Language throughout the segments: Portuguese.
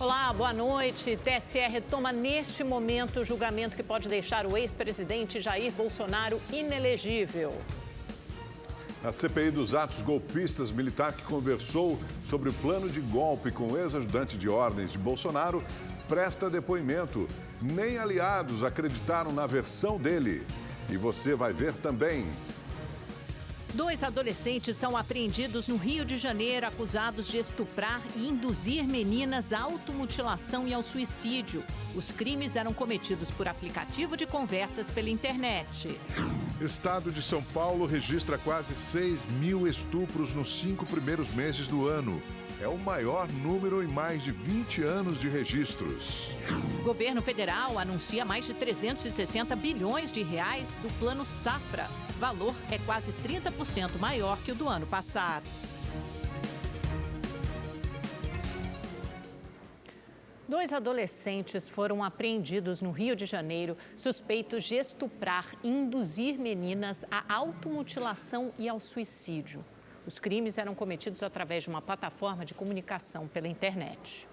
Olá, boa noite. TSE retoma neste momento o julgamento que pode deixar o ex-presidente Jair Bolsonaro inelegível. Na CPI dos atos golpistas, militar que conversou sobre o plano de golpe com o ex-ajudante de ordens de Bolsonaro presta depoimento. Nem aliados acreditaram na versão dele. E você vai ver também. 2 adolescentes são apreendidos no Rio de Janeiro, acusados de estuprar e induzir meninas à automutilação e ao suicídio. Os crimes eram cometidos por aplicativo de conversas pela internet. Estado de São Paulo registra quase 6 mil estupros nos 5 primeiros meses do ano. É o maior número em mais de 20 anos de registros. O governo federal anuncia mais de 360 bilhões de reais do Plano Safra. O valor é quase 30% maior que o do ano passado. Dois adolescentes foram apreendidos no Rio de Janeiro, suspeitos de estuprar e induzir meninas à automutilação e ao suicídio. Os crimes eram cometidos através de uma plataforma de comunicação pela internet.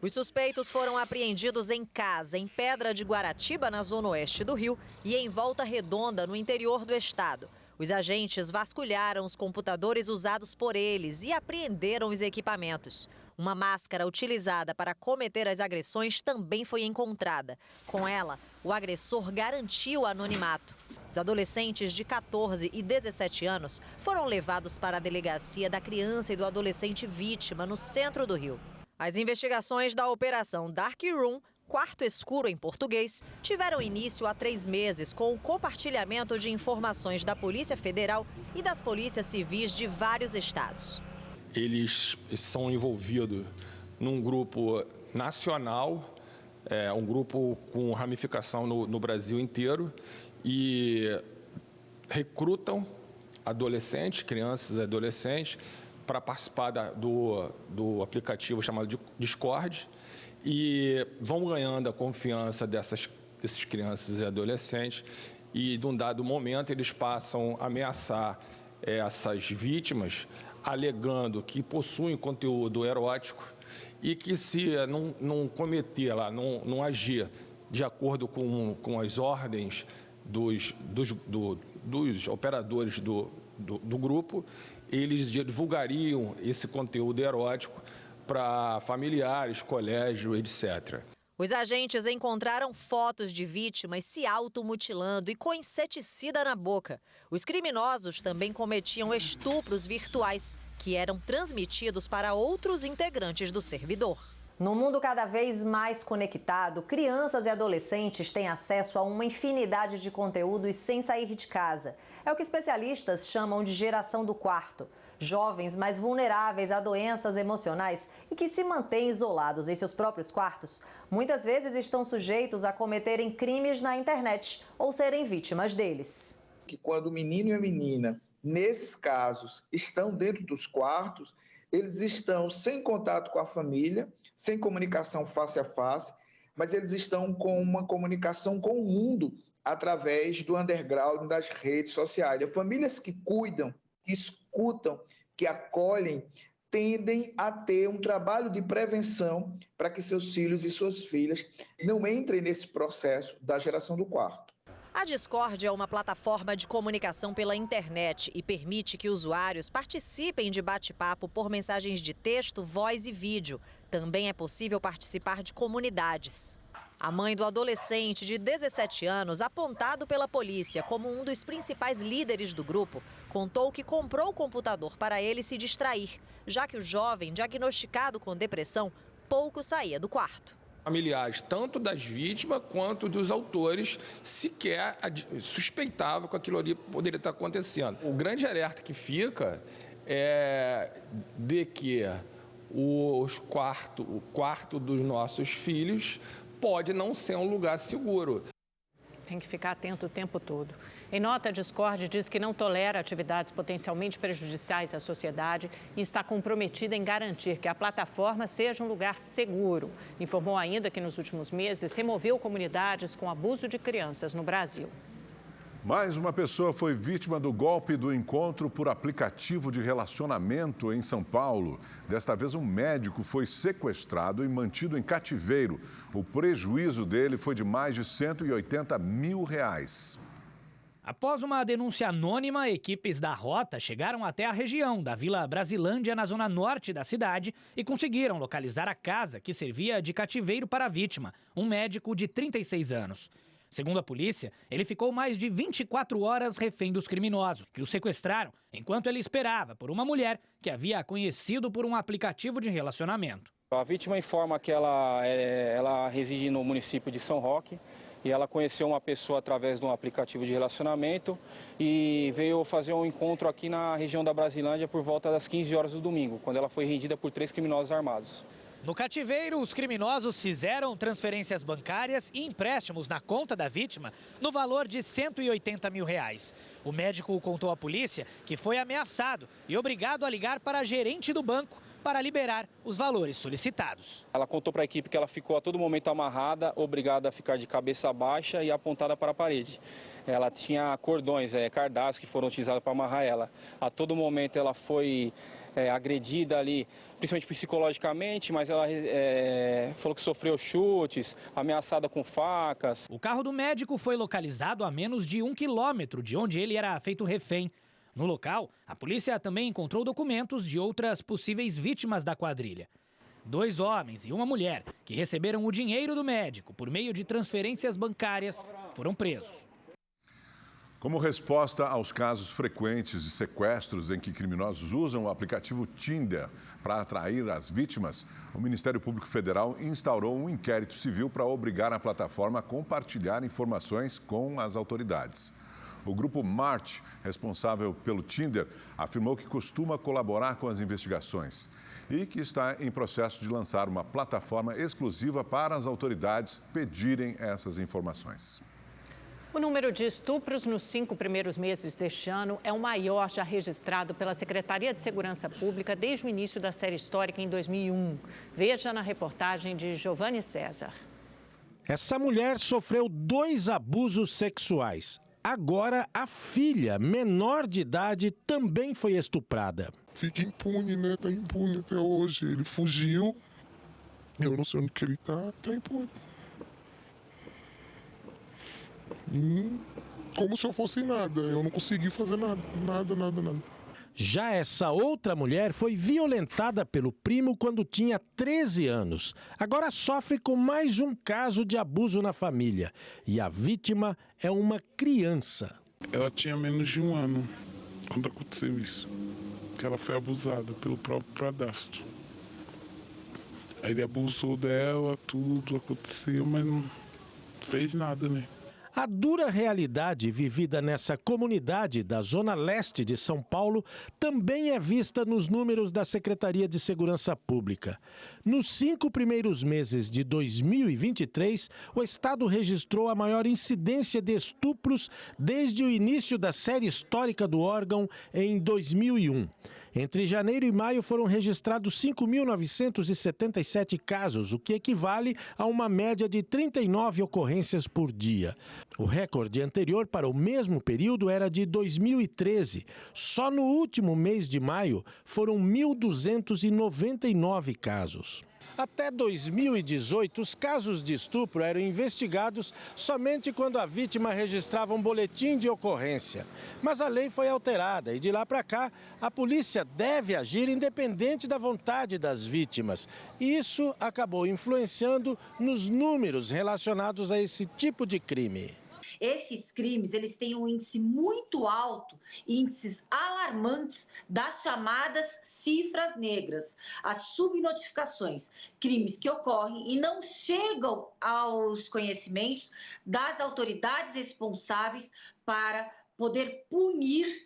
Os suspeitos foram apreendidos em casa, em Pedra de Guaratiba, na zona oeste do Rio, e em Volta Redonda, no interior do estado. Os agentes vasculharam os computadores usados por eles e apreenderam os equipamentos. Uma máscara utilizada para cometer as agressões também foi encontrada. Com ela, o agressor garantiu o anonimato. Os adolescentes de 14 e 17 anos foram levados para a delegacia da criança e do adolescente vítima, no centro do Rio. As investigações da Operação Dark Room, Quarto Escuro em português, tiveram início há 3 meses com o compartilhamento de informações da Polícia Federal e das polícias civis de vários estados. Eles são envolvidos num grupo nacional, um grupo com ramificação no Brasil inteiro, e recrutam adolescentes, crianças e adolescentes, para participar do aplicativo chamado de Discord, e vão ganhando a confiança desses crianças e adolescentes, e num dado momento eles passam a ameaçar essas vítimas, alegando que possuem conteúdo erótico e que, se não cometer lá, não agir de acordo com as ordens dos operadores do grupo, eles divulgariam esse conteúdo erótico para familiares, colégio, etc. Os agentes encontraram fotos de vítimas se automutilando e com inseticida na boca. Os criminosos também cometiam estupros virtuais, que eram transmitidos para outros integrantes do servidor. No mundo cada vez mais conectado, crianças e adolescentes têm acesso a uma infinidade de conteúdos sem sair de casa. É o que especialistas chamam de geração do quarto. Jovens mais vulneráveis a doenças emocionais e que se mantêm isolados em seus próprios quartos, muitas vezes estão sujeitos a cometerem crimes na internet ou serem vítimas deles. Que quando o menino e a menina, nesses casos, estão dentro dos quartos, eles estão sem contato com a família, sem comunicação face a face, mas eles estão com uma comunicação com o mundo através do underground das redes sociais. As famílias que cuidam, que escutam, que acolhem, tendem a ter um trabalho de prevenção para que seus filhos e suas filhas não entrem nesse processo da geração do quarto. A Discord é uma plataforma de comunicação pela internet e permite que usuários participem de bate-papo por mensagens de texto, voz e vídeo. Também é possível participar de comunidades. A mãe do adolescente de 17 anos, apontado pela polícia como um dos principais líderes do grupo, contou que comprou o computador para ele se distrair, já que o jovem, diagnosticado com depressão, pouco saía do quarto. Familiares, tanto das vítimas quanto dos autores, sequer suspeitavam que aquilo ali poderia estar acontecendo. O grande alerta que fica é de que o quarto dos nossos filhos pode não ser um lugar seguro. Tem que ficar atento o tempo todo. Em nota, a Discord diz que não tolera atividades potencialmente prejudiciais à sociedade e está comprometida em garantir que a plataforma seja um lugar seguro. Informou ainda que nos últimos meses removeu comunidades com abuso de crianças no Brasil. Mais uma pessoa foi vítima do golpe do encontro por aplicativo de relacionamento em São Paulo. Desta vez, um médico foi sequestrado e mantido em cativeiro. O prejuízo dele foi de mais de R$180 mil. Após uma denúncia anônima, equipes da Rota chegaram até a região da Vila Brasilândia, na zona norte da cidade, e conseguiram localizar a casa que servia de cativeiro para a vítima, um médico de 36 anos. Segundo a polícia, ele ficou mais de 24 horas refém dos criminosos, que o sequestraram enquanto ele esperava por uma mulher que havia conhecido por um aplicativo de relacionamento. A vítima informa que ela reside no município de São Roque e ela conheceu uma pessoa através de um aplicativo de relacionamento e veio fazer um encontro aqui na região da Brasilândia por volta das 15 horas do domingo, quando ela foi rendida por 3 criminosos armados. No cativeiro, os criminosos fizeram transferências bancárias e empréstimos na conta da vítima no valor de R$180 mil. O médico contou à polícia que foi ameaçado e obrigado a ligar para a gerente do banco para liberar os valores solicitados. Ela contou para a equipe que ela ficou a todo momento amarrada, obrigada a ficar de cabeça baixa e apontada para a parede. Ela tinha cordões, cardápios que foram utilizados para amarrar ela. A todo momento ela foi agredida ali, principalmente psicologicamente, mas ela falou que sofreu chutes, ameaçada com facas. O carro do médico foi localizado a menos de 1 quilômetro de onde ele era feito refém. No local, a polícia também encontrou documentos de outras possíveis vítimas da quadrilha. 2 homens e uma mulher que receberam o dinheiro do médico por meio de transferências bancárias foram presos. Como resposta aos casos frequentes de sequestros em que criminosos usam o aplicativo Tinder para atrair as vítimas, o Ministério Público Federal instaurou um inquérito civil para obrigar a plataforma a compartilhar informações com as autoridades. O grupo March, responsável pelo Tinder, afirmou que costuma colaborar com as investigações e que está em processo de lançar uma plataforma exclusiva para as autoridades pedirem essas informações. O número de estupros nos 5 primeiros meses deste ano é o maior já registrado pela Secretaria de Segurança Pública desde o início da série histórica em 2001. Veja na reportagem de Giovanni César. Essa mulher sofreu 2 abusos sexuais. Agora, a filha, menor de idade, também foi estuprada. Fica impune, né? Tá impune até hoje. Ele fugiu. Eu não sei onde que ele tá impune. Como se eu fosse nada. Eu não consegui fazer nada. Nada. Já essa outra mulher foi violentada pelo primo quando tinha 13 anos. Agora sofre com mais um caso de abuso na família. E a vítima é uma criança. Ela tinha menos de 1 ano quando aconteceu isso. Que ela foi abusada pelo próprio padrasto. Aí ele abusou dela, tudo aconteceu, mas não fez nada, né? A dura realidade vivida nessa comunidade da Zona Leste de São Paulo também é vista nos números da Secretaria de Segurança Pública. Nos 5 primeiros meses de 2023, o estado registrou a maior incidência de estupros desde o início da série histórica do órgão em 2001. Entre janeiro e maio foram registrados 5.977 casos, o que equivale a uma média de 39 ocorrências por dia. O recorde anterior para o mesmo período era de 2013. Só no último mês de maio foram 1.299 casos. Até 2018, os casos de estupro eram investigados somente quando a vítima registrava um boletim de ocorrência. Mas a lei foi alterada e de lá para cá, a polícia deve agir independente da vontade das vítimas. E isso acabou influenciando nos números relacionados a esse tipo de crime. Esses crimes, eles têm um índice muito alto, índices alarmantes das chamadas cifras negras, as subnotificações, crimes que ocorrem e não chegam aos conhecimentos das autoridades responsáveis para poder punir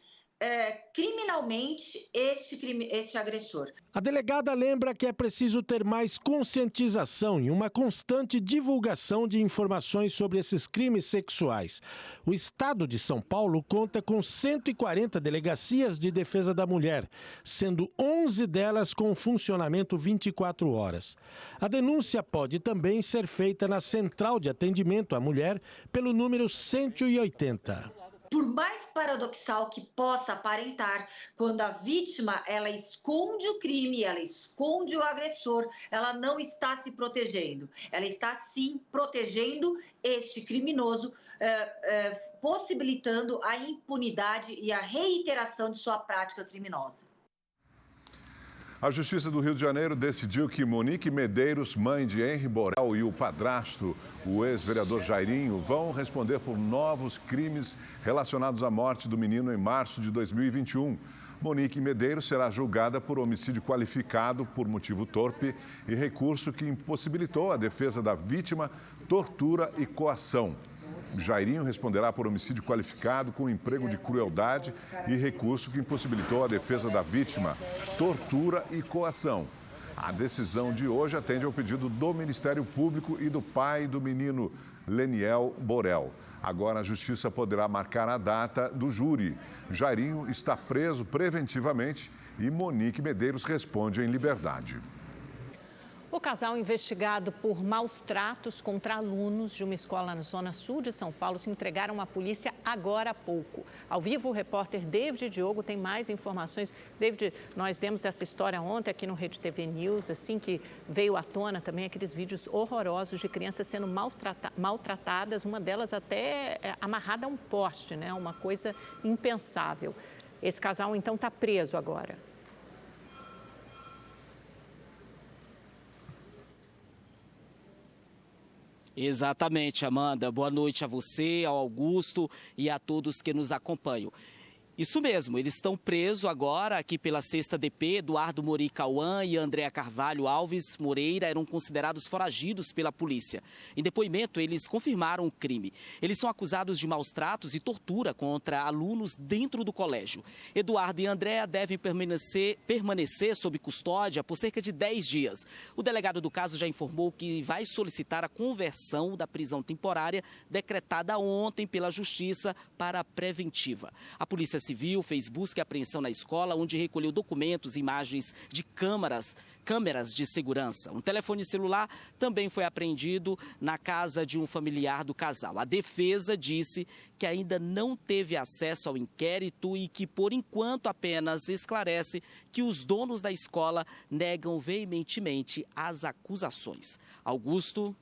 criminalmente este agressor. A delegada lembra que é preciso ter mais conscientização e uma constante divulgação de informações sobre esses crimes sexuais. O estado de São Paulo conta com 140 delegacias de defesa da mulher, sendo 11 delas com funcionamento 24 horas. A denúncia pode também ser feita na Central de Atendimento à Mulher pelo número 180. Por mais paradoxal que possa aparentar, quando a vítima ela esconde o crime, ela esconde o agressor, ela não está se protegendo. Ela está sim protegendo este criminoso, possibilitando a impunidade e a reiteração de sua prática criminosa. A Justiça do Rio de Janeiro decidiu que Monique Medeiros, mãe de Henri Borel, e o padrasto, o ex-vereador Jairinho, vão responder por novos crimes relacionados à morte do menino em março de 2021. Monique Medeiros será julgada por homicídio qualificado por motivo torpe e recurso que impossibilitou a defesa da vítima, tortura e coação. Jairinho responderá por homicídio qualificado com emprego de crueldade e recurso que impossibilitou a defesa da vítima, tortura e coação. A decisão de hoje atende ao pedido do Ministério Público e do pai do menino, Leniel Borel. Agora a Justiça poderá marcar a data do júri. Jairinho está preso preventivamente e Monique Medeiros responde em liberdade. O casal investigado por maus tratos contra alunos de uma escola na zona sul de São Paulo se entregaram à polícia agora há pouco. Ao vivo, o repórter David Diogo tem mais informações. David, nós demos essa história ontem aqui no Rede TV News, assim que veio à tona também aqueles vídeos horrorosos de crianças sendo maltratadas, uma delas até amarrada a um poste, né? Uma coisa impensável. Esse casal, então, está preso agora. Exatamente, Amanda. Boa noite a você, ao Augusto e a todos que nos acompanham. Isso mesmo, eles estão presos agora aqui pela 6ª DP. Eduardo Mori Cauã e Andréa Carvalho Alves Moreira eram considerados foragidos pela polícia. Em depoimento, eles confirmaram o crime. Eles são acusados de maus tratos e tortura contra alunos dentro do colégio. Eduardo e Andréa devem permanecer sob custódia por cerca de 10 dias. O delegado do caso já informou que vai solicitar a conversão da prisão temporária decretada ontem pela Justiça para a preventiva. A Polícia Civil fez busca e apreensão na escola, onde recolheu documentos e imagens de câmeras de segurança. Um telefone celular também foi apreendido na casa de um familiar do casal. A defesa disse que ainda não teve acesso ao inquérito e que, por enquanto, apenas esclarece que os donos da escola negam veementemente as acusações. Augusto.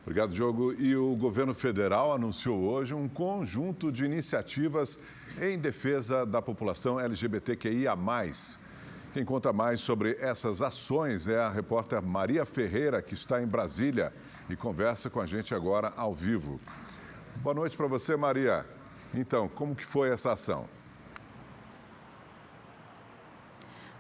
Obrigado, Diogo. E o governo federal anunciou hoje um conjunto de iniciativas em defesa da população LGBTQIA+. Quem conta mais sobre essas ações é a repórter Maria Ferreira, que está em Brasília e conversa com a gente agora ao vivo. Boa noite para você, Maria. Então, como que foi essa ação?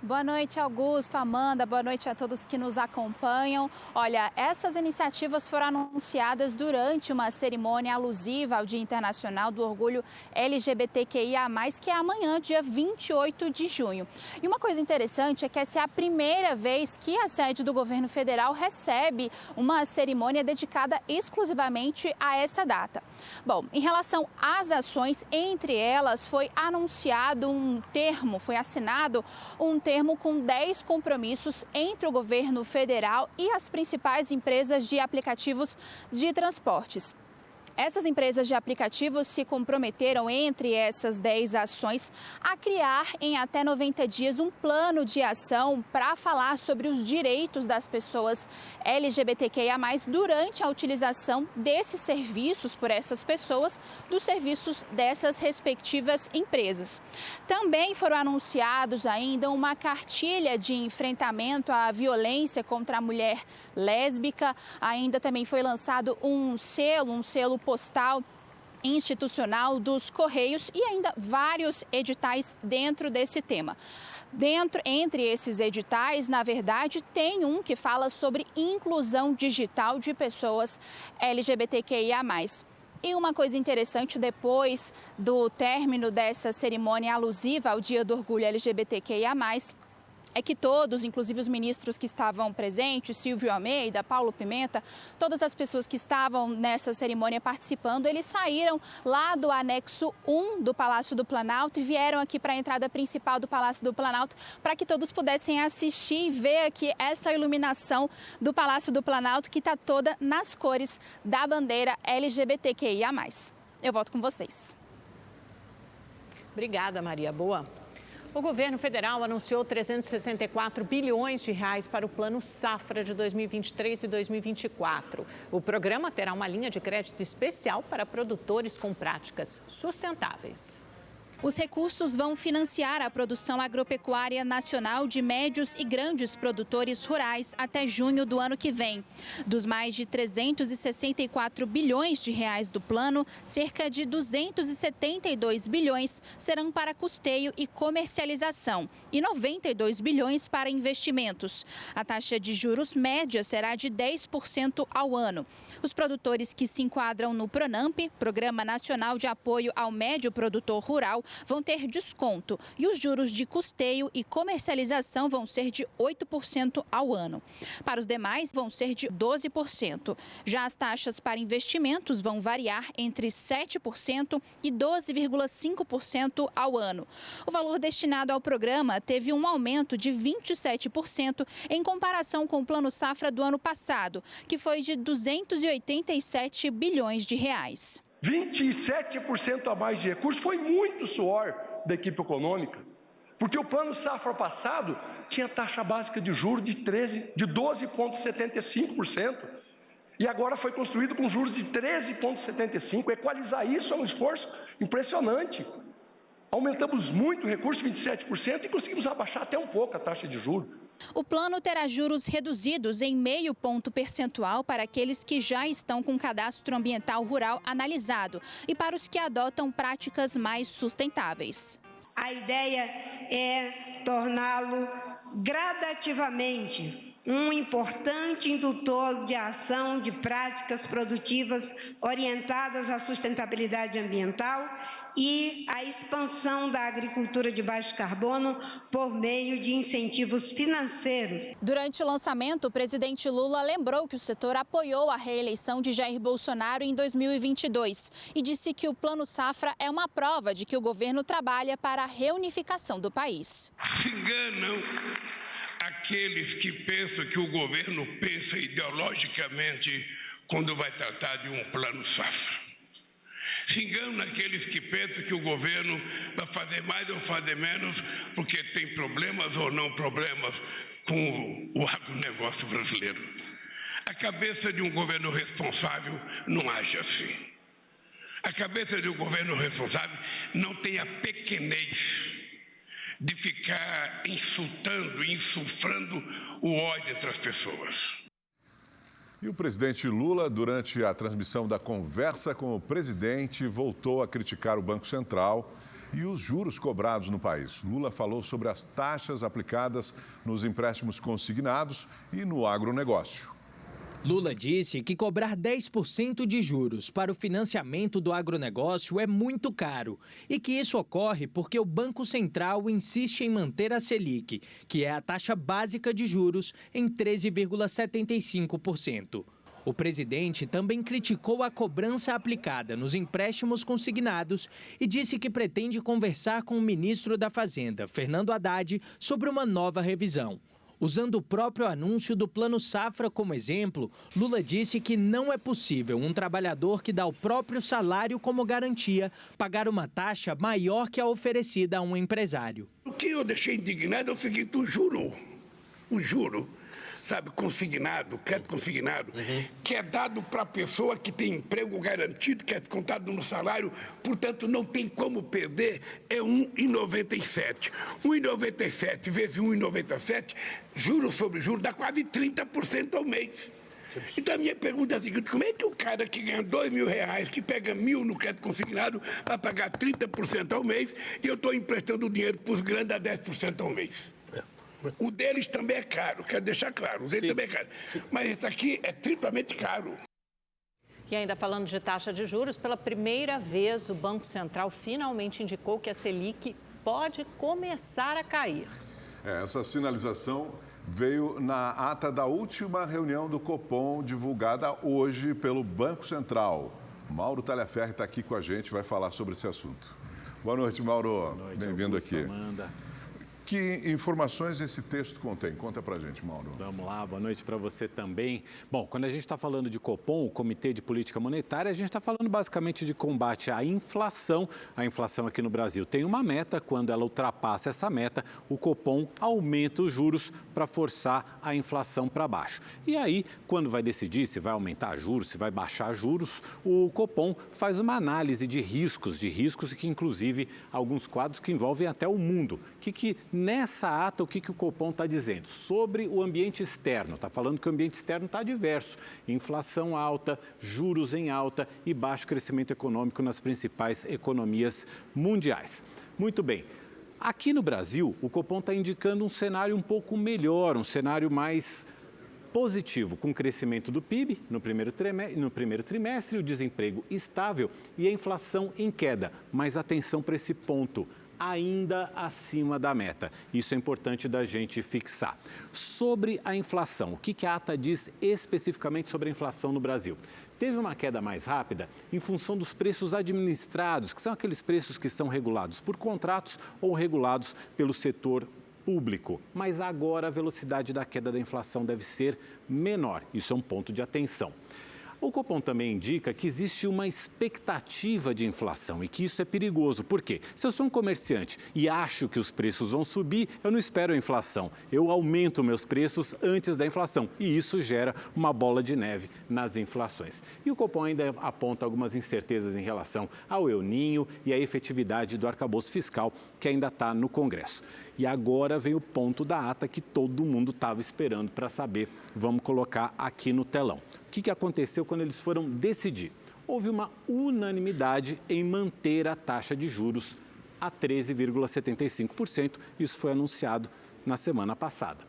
Boa noite, Augusto, Amanda, boa noite a todos que nos acompanham. Olha, essas iniciativas foram anunciadas durante uma cerimônia alusiva ao Dia Internacional do Orgulho LGBTQIA+, que é amanhã, dia 28 de junho. E uma coisa interessante é que essa é a primeira vez que a sede do governo federal recebe uma cerimônia dedicada exclusivamente a essa data. Bom, em relação às ações, entre elas foi anunciado foi assinado um termo com 10 compromissos entre o governo federal e as principais empresas de aplicativos de transportes. Essas empresas de aplicativos se comprometeram, entre essas 10 ações, a criar em até 90 dias um plano de ação para falar sobre os direitos das pessoas LGBTQIA+, durante a utilização desses serviços por essas pessoas, dos serviços dessas respectivas empresas. Também foram anunciados ainda uma cartilha de enfrentamento à violência contra a mulher lésbica. Ainda também foi lançado um selo postal institucional dos Correios e ainda vários editais dentro desse tema. Entre esses editais, na verdade, tem um que fala sobre inclusão digital de pessoas LGBTQIA+. E uma coisa interessante, depois do término dessa cerimônia alusiva ao Dia do Orgulho LGBTQIA+, é que todos, inclusive os ministros que estavam presentes, Silvio Almeida, Paulo Pimenta, todas as pessoas que estavam nessa cerimônia participando, eles saíram lá do anexo 1 do Palácio do Planalto e vieram aqui para a entrada principal do Palácio do Planalto para que todos pudessem assistir e ver aqui essa iluminação do Palácio do Planalto que está toda nas cores da bandeira LGBTQIA+. Eu volto com vocês. Obrigada, Maria. Boa. O governo federal anunciou 364 bilhões de reais para o Plano Safra de 2023 e 2024. O programa terá uma linha de crédito especial para produtores com práticas sustentáveis. Os recursos vão financiar a produção agropecuária nacional de médios e grandes produtores rurais até junho do ano que vem. Dos mais de 364 bilhões de reais do plano, cerca de 272 bilhões serão para custeio e comercialização e 92 bilhões para investimentos. A taxa de juros média será de 10% ao ano. Os produtores que se enquadram no PRONAMP, Programa Nacional de Apoio ao Médio Produtor Rural, vão ter desconto e os juros de custeio e comercialização vão ser de 8% ao ano. Para os demais, vão ser de 12%. Já as taxas para investimentos vão variar entre 7% e 12,5% ao ano. O valor destinado ao programa teve um aumento de 27% em comparação com o Plano Safra do ano passado, que foi de 287 bilhões de reais. 27% a mais de recursos foi muito suor da equipe econômica, porque o Plano Safra passado tinha taxa básica de juros de 12,75%, e agora foi construído com juros de 13,75%. Equalizar isso é um esforço impressionante. Aumentamos muito o recurso, 27%, e conseguimos abaixar até um pouco a taxa de juros. O plano terá juros reduzidos em 0,5 ponto percentual para aqueles que já estão com cadastro ambiental rural analisado e para os que adotam práticas mais sustentáveis. A ideia é torná-lo gradativamente um importante indutor de ação de práticas produtivas orientadas à sustentabilidade ambiental e à expansão da agricultura de baixo carbono por meio de incentivos financeiros. Durante o lançamento, o presidente Lula lembrou que o setor apoiou a reeleição de Jair Bolsonaro em 2022 e disse que o Plano Safra é uma prova de que o governo trabalha para a reunificação do país. Se enganam aqueles que pensam que o governo pensa ideologicamente quando vai tratar de um Plano Safra. Se enganam aqueles que pensam que o governo vai fazer mais ou fazer menos porque tem problemas ou não problemas com o agronegócio brasileiro. A cabeça de um governo responsável não age assim. A cabeça de um governo responsável não tem a pequenez de ficar insultando e insufrando o ódio entre as pessoas. E o presidente Lula, durante a transmissão da conversa com o presidente, voltou a criticar o Banco Central e os juros cobrados no país. Lula falou sobre as taxas aplicadas nos empréstimos consignados e no agronegócio. Lula disse que cobrar 10% de juros para o financiamento do agronegócio é muito caro e que isso ocorre porque o Banco Central insiste em manter a Selic, que é a taxa básica de juros, em 13,75%. O presidente também criticou a cobrança aplicada nos empréstimos consignados e disse que pretende conversar com o ministro da Fazenda, Fernando Haddad, sobre uma nova revisão. Usando o próprio anúncio do Plano Safra como exemplo, Lula disse que não é possível um trabalhador que dá o próprio salário como garantia pagar uma taxa maior que a oferecida a um empresário. O que eu deixei indignado é o seguinte: o juro, sabe, consignado, crédito consignado, que é dado para a pessoa que tem emprego garantido, que é contado no salário, portanto não tem como perder, é 1,97. 1,97 vezes 1,97, juros sobre juros, dá quase 30% ao mês. Então a minha pergunta é a seguinte: como é que o cara que ganha R$2.000, que pega 1.000 no crédito consignado, vai pagar 30% ao mês e eu estou emprestando dinheiro para os grandes a 10% ao mês? O deles também é caro, quero deixar claro, o deles também é caro. Mas esse aqui é triplamente caro. E ainda falando de taxa de juros, pela primeira vez o Banco Central finalmente indicou que a Selic pode começar a cair. Essa sinalização veio na ata da última reunião do Copom, divulgada hoje pelo Banco Central. Mauro Talhaferri está aqui com a gente, vai falar sobre esse assunto. Boa noite, Mauro. Bem-vindo aqui. Amanda. Que informações esse texto contém? Conta pra gente, Mauro. Vamos lá, boa noite para você também. Bom, quando a gente está falando de Copom, o Comitê de Política Monetária, a gente está falando basicamente de combate à inflação. A inflação aqui no Brasil tem uma meta, quando ela ultrapassa essa meta, o Copom aumenta os juros para forçar a inflação para baixo. E aí, quando vai decidir se vai aumentar juros, se vai baixar juros, o Copom faz uma análise de riscos e que inclusive alguns quadros que envolvem até o mundo. Nessa ata, o que o Copom está dizendo? Sobre o ambiente externo. Está falando que o ambiente externo está diverso. Inflação alta, juros em alta e baixo crescimento econômico nas principais economias mundiais. Muito bem. Aqui no Brasil, o Copom está indicando um cenário um pouco melhor, um cenário mais positivo, com o crescimento do PIB no primeiro trimestre, o desemprego estável e a inflação em queda. Mas atenção para esse ponto. Ainda acima da meta. Isso é importante da gente fixar. Sobre a inflação, o que a ata diz especificamente sobre a inflação no Brasil? Teve uma queda mais rápida em função dos preços administrados, que são aqueles preços que são regulados por contratos ou regulados pelo setor público. Mas agora a velocidade da queda da inflação deve ser menor. Isso é um ponto de atenção. O Copom também indica que existe uma expectativa de inflação e que isso é perigoso. Por quê? Se eu sou um comerciante e acho que os preços vão subir, eu não espero a inflação. Eu aumento meus preços antes da inflação e isso gera uma bola de neve nas inflações. E o Copom ainda aponta algumas incertezas em relação ao El Niño e à efetividade do arcabouço fiscal que ainda está no Congresso. E agora vem o ponto da ata que todo mundo estava esperando para saber. Vamos colocar aqui no telão. O que aconteceu quando eles foram decidir? Houve uma unanimidade em manter a taxa de juros a 13,75%. Isso foi anunciado na semana passada.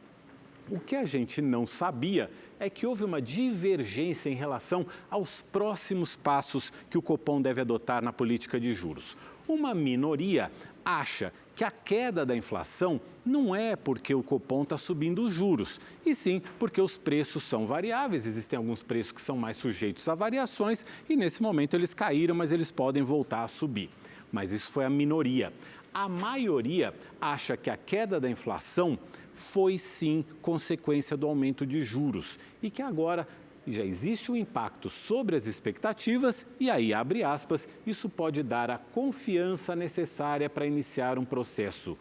O que a gente não sabia é que houve uma divergência em relação aos próximos passos que o Copom deve adotar na política de juros. Uma minoria acha que a queda da inflação não é porque o Copom está subindo os juros, e sim porque os preços são variáveis. Existem alguns preços que são mais sujeitos a variações e nesse momento eles caíram, mas eles podem voltar a subir. Mas isso foi a minoria. A maioria acha que a queda da inflação foi sim consequência do aumento de juros e que agora já existe um impacto sobre as expectativas e aí, abre aspas, isso pode dar a confiança necessária para iniciar um processo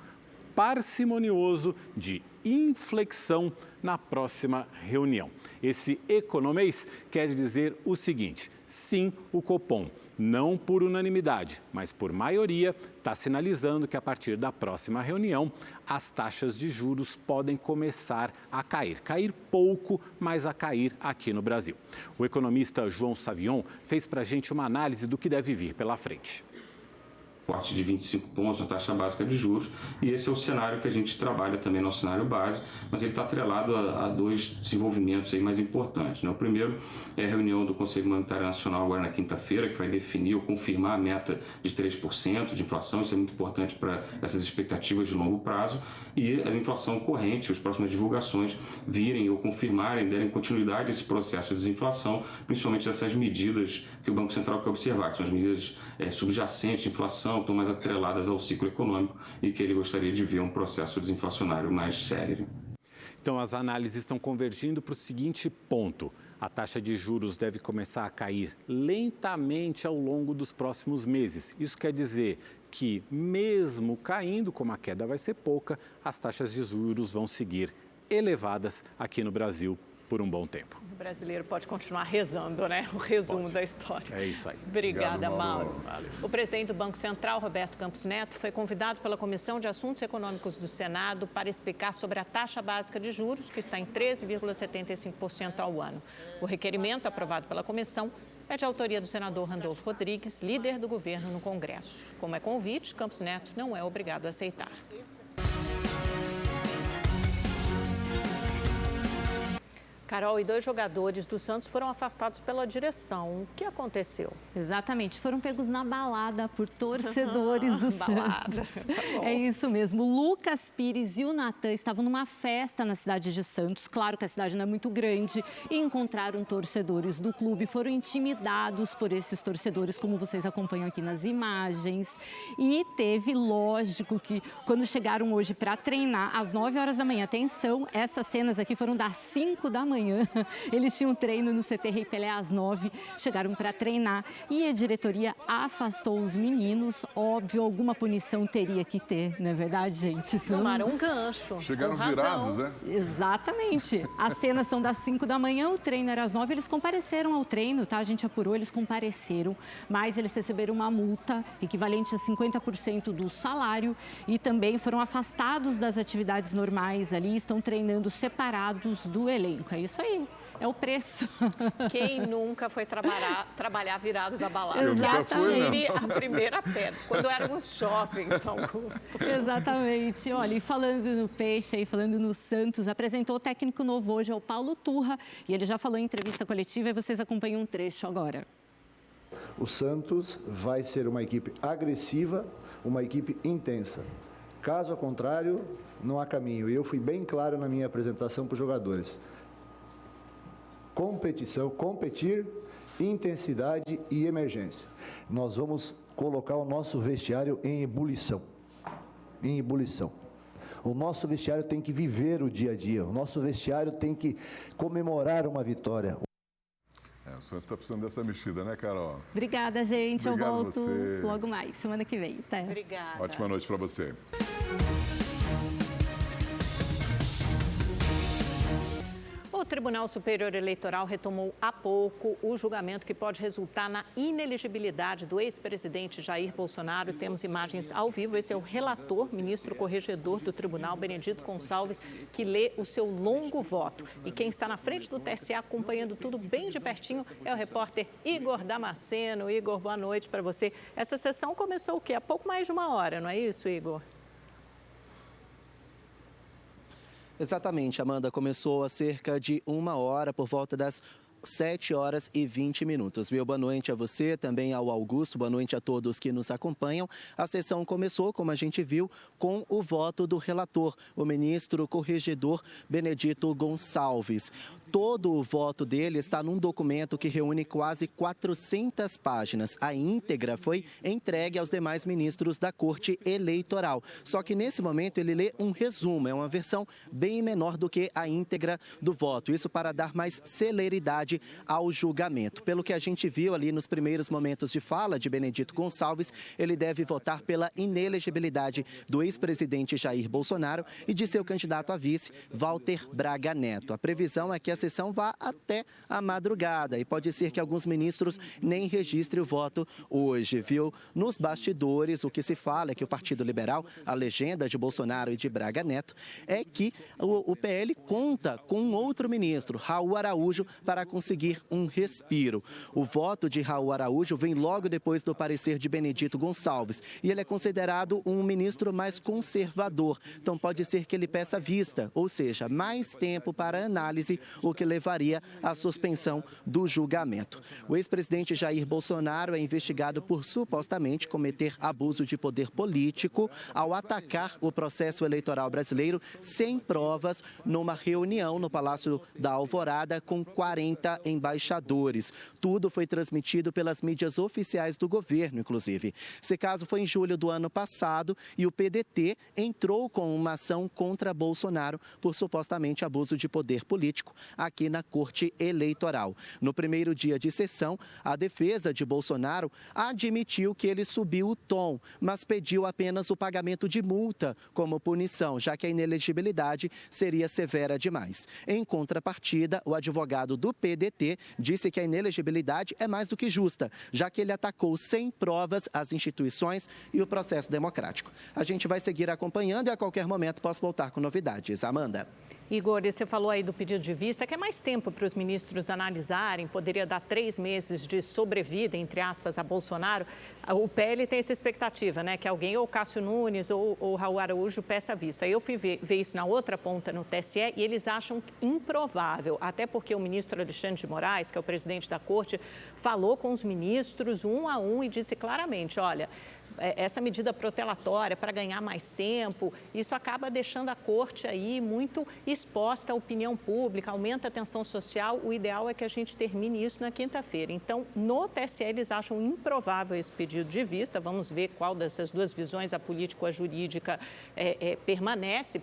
parcimonioso de inflexão na próxima reunião. Esse economês quer dizer o seguinte: sim, o Copom, não por unanimidade, mas por maioria, está sinalizando que a partir da próxima reunião, as taxas de juros podem começar a cair. Cair pouco, mas a cair aqui no Brasil. O economista João Savion fez para a gente uma análise do que deve vir pela frente. Corte de 25 pontos na taxa básica de juros, e esse é o cenário que a gente trabalha também no cenário base, mas ele está atrelado a dois desenvolvimentos aí mais importantes. O primeiro é a reunião do Conselho Monetário Nacional agora na quinta-feira, que vai definir ou confirmar a meta de 3% de inflação. Isso é muito importante para essas expectativas de longo prazo, e a inflação corrente, as próximas divulgações virem ou confirmarem, derem continuidade a esse processo de desinflação, principalmente dessas medidas que o Banco Central quer observar, que são as medidas subjacentes de inflação, estão mais atreladas ao ciclo econômico e que ele gostaria de ver um processo desinflacionário mais sério. Então, as análises estão convergindo para o seguinte ponto: a taxa de juros deve começar a cair lentamente ao longo dos próximos meses. Isso quer dizer que, mesmo caindo, como a queda vai ser pouca, as taxas de juros vão seguir elevadas aqui no Brasil por um bom tempo. O brasileiro pode continuar rezando, né? O resumo da história. É isso aí. Obrigada, Mauro. O presidente do Banco Central, Roberto Campos Neto, foi convidado pela Comissão de Assuntos Econômicos do Senado para explicar sobre a taxa básica de juros, que está em 13,75% ao ano. O requerimento, aprovado pela comissão, é de autoria do senador Randolfo Rodrigues, líder do governo no Congresso. Como é convite, Campos Neto não é obrigado a aceitar. Carol, e 2 jogadores do Santos foram afastados pela direção. O que aconteceu? Exatamente, foram pegos na balada por torcedores do Santos. É isso mesmo. O Lucas Pires e o Natan estavam numa festa na cidade de Santos. Claro que a cidade não é muito grande. E encontraram torcedores do clube. Foram intimidados por esses torcedores, como vocês acompanham aqui nas imagens. E teve, lógico, que quando chegaram hoje para treinar, às 9 horas da manhã, atenção, essas cenas aqui foram das 5 da manhã. Eles tinham treino no CT Rei Pelé às 9, chegaram para treinar e a diretoria afastou os meninos. Óbvio, alguma punição teria que ter, não é verdade, gente? Tomaram um gancho. Chegaram virados, né? Exatamente. As cenas são das 5 da manhã, o treino era às 9, eles compareceram ao treino, tá? A gente apurou, eles compareceram, mas eles receberam uma multa equivalente a 50% do salário e também foram afastados das atividades normais ali, estão treinando separados do elenco. É isso aí, é o preço. Quem nunca foi trabalhar virado da balada? Eu nunca fui, não. A primeira pedra, quando éramos jovens, Augusto. Exatamente. Olha, e falando no Peixe, aí, falando no Santos, apresentou o técnico novo hoje, é o Paulo Turra, e ele já falou em entrevista coletiva e vocês acompanham um trecho agora. O Santos vai ser uma equipe agressiva, uma equipe intensa. Caso contrário, não há caminho. E eu fui bem claro na minha apresentação para os jogadores. Competição, competir, intensidade e emergência. Nós vamos colocar o nosso vestiário em ebulição. Em ebulição. O nosso vestiário tem que viver o dia a dia. O nosso vestiário tem que comemorar uma vitória. O Santos está precisando dessa mexida, né, Carol? Obrigada, gente. Obrigado eu volto você. logo mais, semana que vem. Até. Obrigada. Ótima noite para você. O Tribunal Superior Eleitoral retomou há pouco o julgamento que pode resultar na inelegibilidade do ex-presidente Jair Bolsonaro. Temos imagens ao vivo. Esse é o relator, ministro corregedor do Tribunal, Benedito Gonçalves, que lê o seu longo voto. E quem está na frente do TSE acompanhando tudo bem de pertinho é o repórter Igor Damasceno. Igor, boa noite para você. Essa sessão começou o quê? Há pouco mais de 1 hora, não é isso, Igor? Exatamente, Amanda. Começou há cerca de 1 hora, por volta das 7 horas e 20 minutos. Meu boa noite a você, também ao Augusto, boa noite a todos que nos acompanham. A sessão começou, como a gente viu, com o voto do relator, o ministro corregedor Benedito Gonçalves. Todo o voto dele está num documento que reúne quase 400 páginas. A íntegra foi entregue aos demais ministros da Corte Eleitoral. Só que nesse momento ele lê um resumo, é uma versão bem menor do que a íntegra do voto. Isso para dar mais celeridade ao julgamento. Pelo que a gente viu ali nos primeiros momentos de fala de Benedito Gonçalves, ele deve votar pela inelegibilidade do ex-presidente Jair Bolsonaro e de seu candidato a vice, Walter Braga Neto. A previsão é que a sessão vá até a madrugada e pode ser que alguns ministros nem registrem o voto hoje, viu? Nos bastidores, o que se fala é que o Partido Liberal, a legenda de Bolsonaro e de Braga Neto, é que o PL conta com outro ministro, Raul Araújo, para conseguir um respiro. O voto de Raul Araújo vem logo depois do parecer de Benedito Gonçalves e ele é considerado um ministro mais conservador. Então pode ser que ele peça vista, ou seja, mais tempo para análise, o que levaria à suspensão do julgamento. O ex-presidente Jair Bolsonaro é investigado por supostamente cometer abuso de poder político ao atacar o processo eleitoral brasileiro sem provas numa reunião no Palácio da Alvorada com 40 embaixadores. Tudo foi transmitido pelas mídias oficiais do governo, inclusive. Esse caso foi em julho do ano passado e o PDT entrou com uma ação contra Bolsonaro por supostamente abuso de poder político aqui na Corte Eleitoral. No primeiro dia de sessão, a defesa de Bolsonaro admitiu que ele subiu o tom, mas pediu apenas o pagamento de multa como punição, já que a inelegibilidade seria severa demais. Em contrapartida, o advogado do PDT disse que a inelegibilidade é mais do que justa, já que ele atacou sem provas as instituições e o processo democrático. A gente vai seguir acompanhando e a qualquer momento posso voltar com novidades. Amanda. Igor, você falou aí do pedido de vista, que é mais tempo para os ministros analisarem, poderia dar 3 meses de sobrevida, entre aspas, a Bolsonaro. O PL tem essa expectativa, né, que alguém, ou Cássio Nunes ou Raul Araújo, peça vista. Eu fui ver isso na outra ponta, no TSE, e eles acham improvável, até porque o ministro Alexandre de Moraes, que é o presidente da Corte, falou com os ministros um a um e disse claramente, olha, essa medida protelatória para ganhar mais tempo, isso acaba deixando a Corte aí muito exposta à opinião pública, aumenta a tensão social. O ideal é que a gente termine isso na quinta-feira. Então, no TSE, eles acham improvável esse pedido de vista. Vamos ver qual dessas duas visões, a política ou a jurídica,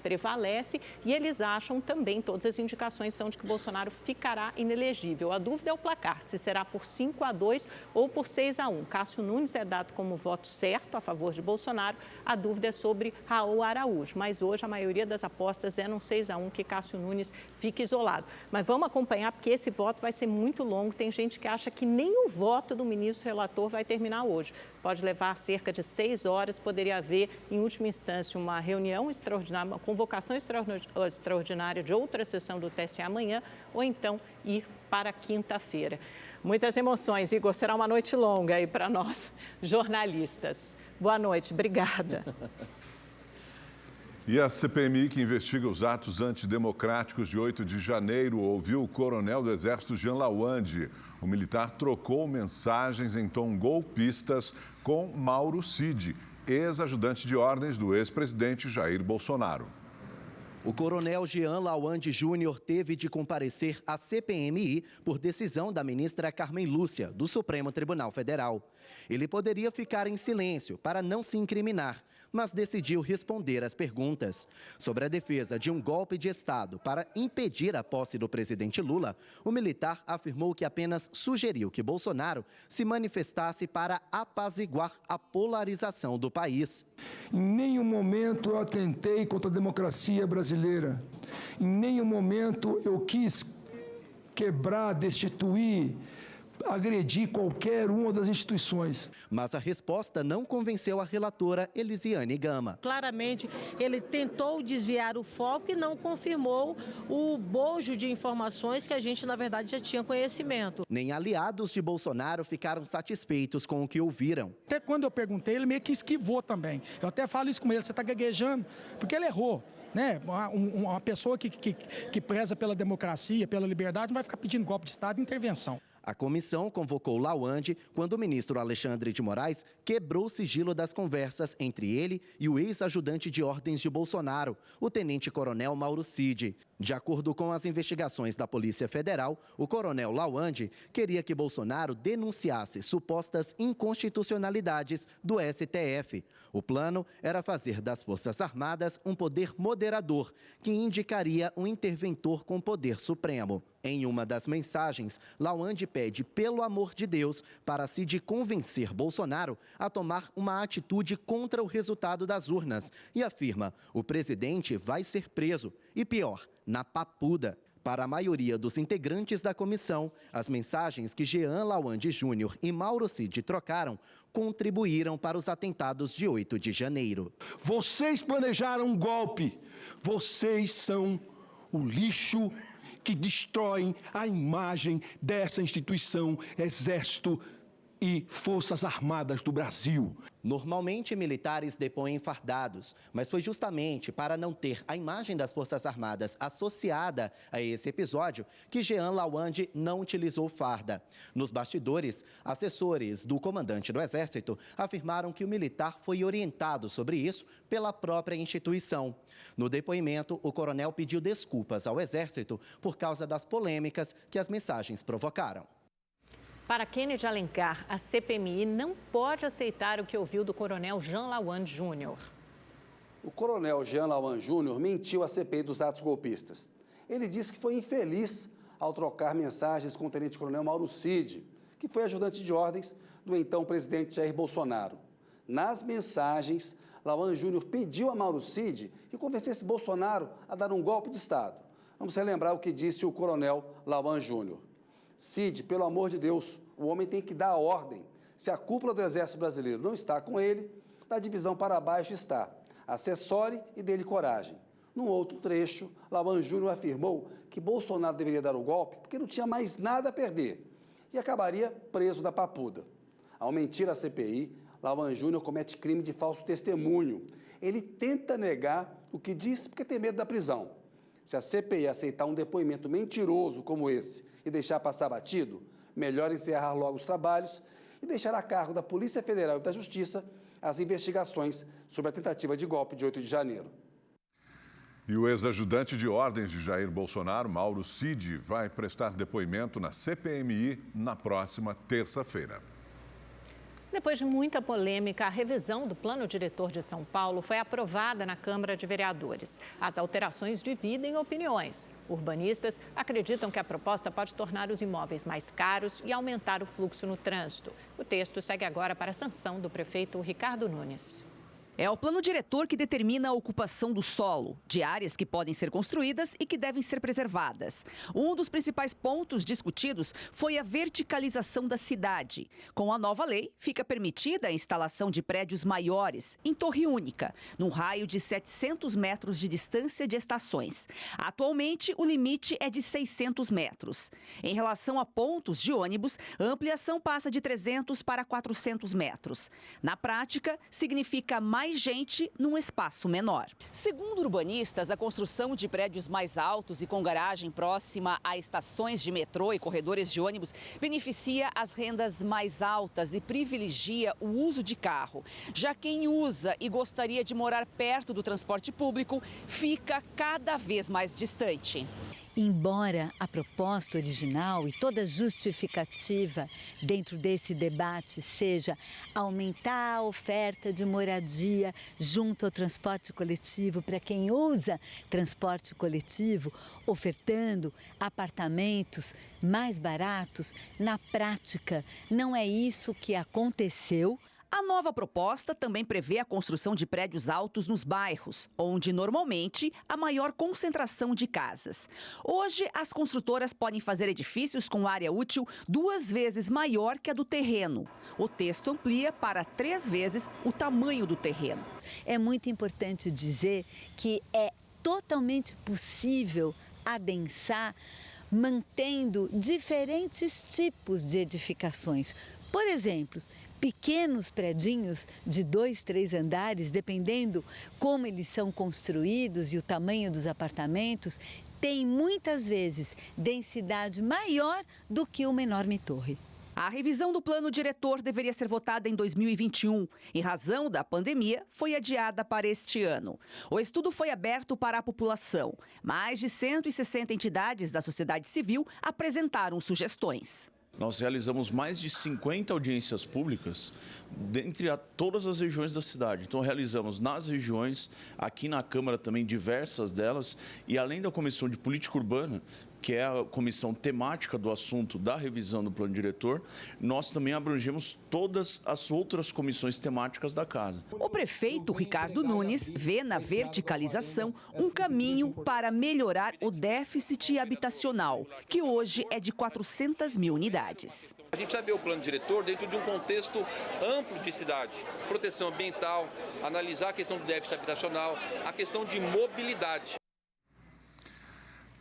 prevalece. E eles acham também, todas as indicações são de que Bolsonaro ficará inelegível. A dúvida é o placar, se será por 5-2 ou por 6-1. Cássio Nunes é dado como voto certo a favor de Bolsonaro, a dúvida é sobre Raul Araújo, mas hoje a maioria das apostas é no 6-1 que Cássio Nunes fica isolado. Mas vamos acompanhar, porque esse voto vai ser muito longo, tem gente que acha que nem o voto do ministro relator vai terminar hoje. Pode levar cerca de 6 horas, poderia haver, em última instância, uma reunião extraordinária, uma convocação extraordinária de outra sessão do TSE amanhã, ou então ir para quinta-feira. Muitas emoções, Igor. Será uma noite longa aí para nós, jornalistas. Boa noite, obrigada. E a CPMI, que investiga os atos antidemocráticos de 8 de janeiro, ouviu o coronel do Exército Jean Lawande. O militar trocou mensagens em tom golpistas com Mauro Cid, ex-ajudante de ordens do ex-presidente Jair Bolsonaro. O coronel Jean Lawande Júnior teve de comparecer à CPMI por decisão da ministra Carmen Lúcia, do Supremo Tribunal Federal. Ele poderia ficar em silêncio para não se incriminar, mas decidiu responder às perguntas. Sobre a defesa de um golpe de Estado para impedir a posse do presidente Lula, o militar afirmou que apenas sugeriu que Bolsonaro se manifestasse para apaziguar a polarização do país. Em nenhum momento eu atentei contra a democracia brasileira. Em nenhum momento eu quis quebrar, destituir, agredir qualquer uma das instituições. Mas a resposta não convenceu a relatora Elisiane Gama. Claramente, ele tentou desviar o foco e não confirmou o bojo de informações que a gente, na verdade, já tinha conhecimento. Nem aliados de Bolsonaro ficaram satisfeitos com o que ouviram. Até quando eu perguntei, ele meio que esquivou também. Eu até falo isso com ele, você está gaguejando, porque ele errou. Né? Uma pessoa que preza pela democracia, pela liberdade, não vai ficar pedindo golpe de Estado e intervenção. A comissão convocou Lawande quando o ministro Alexandre de Moraes quebrou o sigilo das conversas entre ele e o ex-ajudante de ordens de Bolsonaro, o tenente-coronel Mauro Cid. De acordo com as investigações da Polícia Federal, o coronel Lawande queria que Bolsonaro denunciasse supostas inconstitucionalidades do STF. O plano era fazer das Forças Armadas um poder moderador, que indicaria um interventor com poder supremo. Em uma das mensagens, Lawande pede, pelo amor de Deus, para Cid convencer Bolsonaro a tomar uma atitude contra o resultado das urnas e afirma: o presidente vai ser preso e, pior, na papuda. Para a maioria dos integrantes da comissão, as mensagens que Jean Lawande Júnior e Mauro Cid trocaram contribuíram para os atentados de 8 de janeiro. Vocês planejaram um golpe. Vocês são o lixo que destroem a imagem dessa instituição, Exército e Forças Armadas do Brasil. Normalmente, militares depõem fardados, mas foi justamente para não ter a imagem das Forças Armadas associada a esse episódio que Jean Lawande não utilizou farda. Nos bastidores, assessores do comandante do Exército afirmaram que o militar foi orientado sobre isso pela própria instituição. No depoimento, o coronel pediu desculpas ao Exército por causa das polêmicas que as mensagens provocaram. Para Kennedy Alencar, a CPMI não pode aceitar o que ouviu do coronel Jean Lawande Júnior. O coronel Jean Lawande Júnior mentiu à CPI dos atos golpistas. Ele disse que foi infeliz ao trocar mensagens com o tenente-coronel Mauro Cid, que foi ajudante de ordens do então presidente Jair Bolsonaro. Nas mensagens, Lawande Júnior pediu a Mauro Cid que convencesse Bolsonaro a dar um golpe de Estado. Vamos relembrar o que disse o coronel Lawande Júnior. Cid, pelo amor de Deus, o homem tem que dar a ordem. Se a cúpula do Exército Brasileiro não está com ele, da divisão para baixo está. Acessore e dê-lhe coragem. Num outro trecho, Lauan Júnior afirmou que Bolsonaro deveria dar o golpe porque não tinha mais nada a perder e acabaria preso da Papuda. Ao mentir à CPI, Lauan Júnior comete crime de falso testemunho. Ele tenta negar o que diz porque tem medo da prisão. Se a CPI aceitar um depoimento mentiroso como esse e deixar passar batido, melhor encerrar logo os trabalhos e deixar a cargo da Polícia Federal e da Justiça as investigações sobre a tentativa de golpe de 8 de janeiro. E o ex-ajudante de ordens de Jair Bolsonaro, Mauro Cid, vai prestar depoimento na CPMI na próxima terça-feira. Depois de muita polêmica, a revisão do Plano Diretor de São Paulo foi aprovada na Câmara de Vereadores. As alterações dividem opiniões. Urbanistas acreditam que a proposta pode tornar os imóveis mais caros e aumentar o fluxo no trânsito. O texto segue agora para a sanção do prefeito Ricardo Nunes. É o plano diretor que determina a ocupação do solo, de áreas que podem ser construídas e que devem ser preservadas. Um dos principais pontos discutidos foi a verticalização da cidade. Com a nova lei, fica permitida a instalação de prédios maiores, em torre única, num raio de 700 metros de distância de estações. Atualmente, o limite é de 600 metros. Em relação a pontos de ônibus, a ampliação passa de 300 para 400 metros. Na prática, significa mais gente num espaço menor. Segundo urbanistas, a construção de prédios mais altos e com garagem próxima a estações de metrô e corredores de ônibus beneficia as rendas mais altas e privilegia o uso de carro. Já quem usa e gostaria de morar perto do transporte público fica cada vez mais distante. Embora a proposta original e toda justificativa dentro desse debate seja aumentar a oferta de moradia junto ao transporte coletivo para quem usa transporte coletivo, ofertando apartamentos mais baratos, na prática não é isso que aconteceu. A nova proposta também prevê a construção de prédios altos nos bairros, onde normalmente há maior concentração de casas. Hoje, as construtoras podem fazer edifícios com área útil 2 vezes maior que a do terreno. O texto amplia para 3 vezes o tamanho do terreno. É muito importante dizer que é totalmente possível adensar mantendo diferentes tipos de edificações. Por exemplo, pequenos predinhos de 2, 3 andares, dependendo como eles são construídos e o tamanho dos apartamentos, têm muitas vezes densidade maior do que uma enorme torre. A revisão do plano diretor deveria ser votada em 2021. Em razão da pandemia, foi adiada para este ano. O estudo foi aberto para a população. Mais de 160 entidades da sociedade civil apresentaram sugestões. Nós realizamos mais de 50 audiências públicas dentre todas as regiões da cidade. Então, realizamos nas regiões, aqui na Câmara também, diversas delas. E além da Comissão de Política Urbana, que é a comissão temática do assunto da revisão do plano diretor, nós também abrangemos todas as outras comissões temáticas da casa. O prefeito Ricardo Nunes vê na verticalização um caminho para melhorar o déficit habitacional, que hoje é de 400 mil unidades. A gente precisa ver o plano diretor dentro de um contexto amplo de cidade, proteção ambiental, analisar a questão do déficit habitacional, a questão de mobilidade.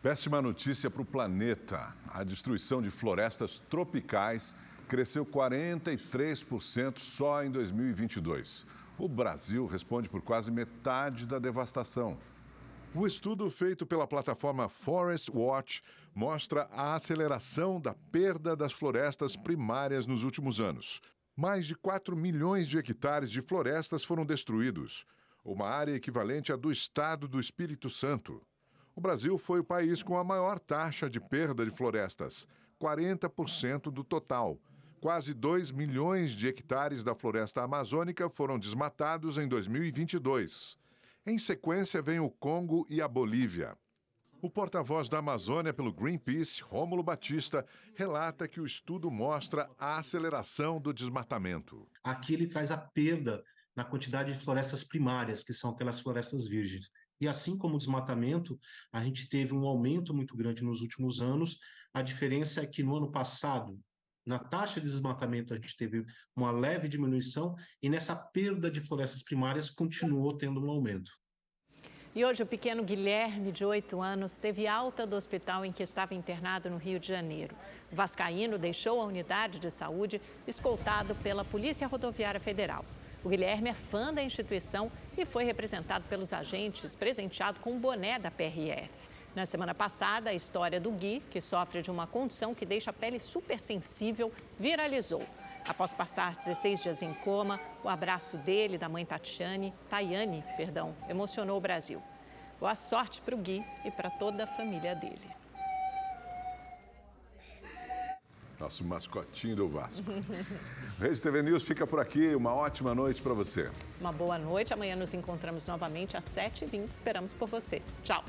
Péssima notícia para o planeta. A destruição de florestas tropicais cresceu 43% só em 2022. O Brasil responde por quase metade da devastação. O estudo feito pela plataforma Forest Watch mostra a aceleração da perda das florestas primárias nos últimos anos. Mais de 4 milhões de hectares de florestas foram destruídos, uma área equivalente à do estado do Espírito Santo. O Brasil foi o país com a maior taxa de perda de florestas, 40% do total. Quase 2 milhões de hectares da floresta amazônica foram desmatados em 2022. Em sequência, vem o Congo e a Bolívia. O porta-voz da Amazônia pelo Greenpeace, Rômulo Batista, relata que o estudo mostra a aceleração do desmatamento. Aqui ele traz a perda na quantidade de florestas primárias, que são aquelas florestas virgens. E assim como o desmatamento, a gente teve um aumento muito grande nos últimos anos. A diferença é que no ano passado, na taxa de desmatamento, a gente teve uma leve diminuição e nessa perda de florestas primárias continuou tendo um aumento. E hoje o pequeno Guilherme, de 8 anos, teve alta do hospital em que estava internado no Rio de Janeiro. O vascaíno deixou a unidade de saúde escoltado pela Polícia Rodoviária Federal. O Guilherme é fã da instituição e foi representado pelos agentes, presenteado com um boné da PRF. Na semana passada, a história do Gui, que sofre de uma condição que deixa a pele supersensível, viralizou. Após passar 16 dias em coma, o abraço dele, da mãe Tayane, emocionou o Brasil. Boa sorte para o Gui e para toda a família dele. Nosso mascotinho do Vasco. Rede TV News fica por aqui. Uma ótima noite para você. Uma boa noite. Amanhã nos encontramos novamente às 7h20. Esperamos por você. Tchau.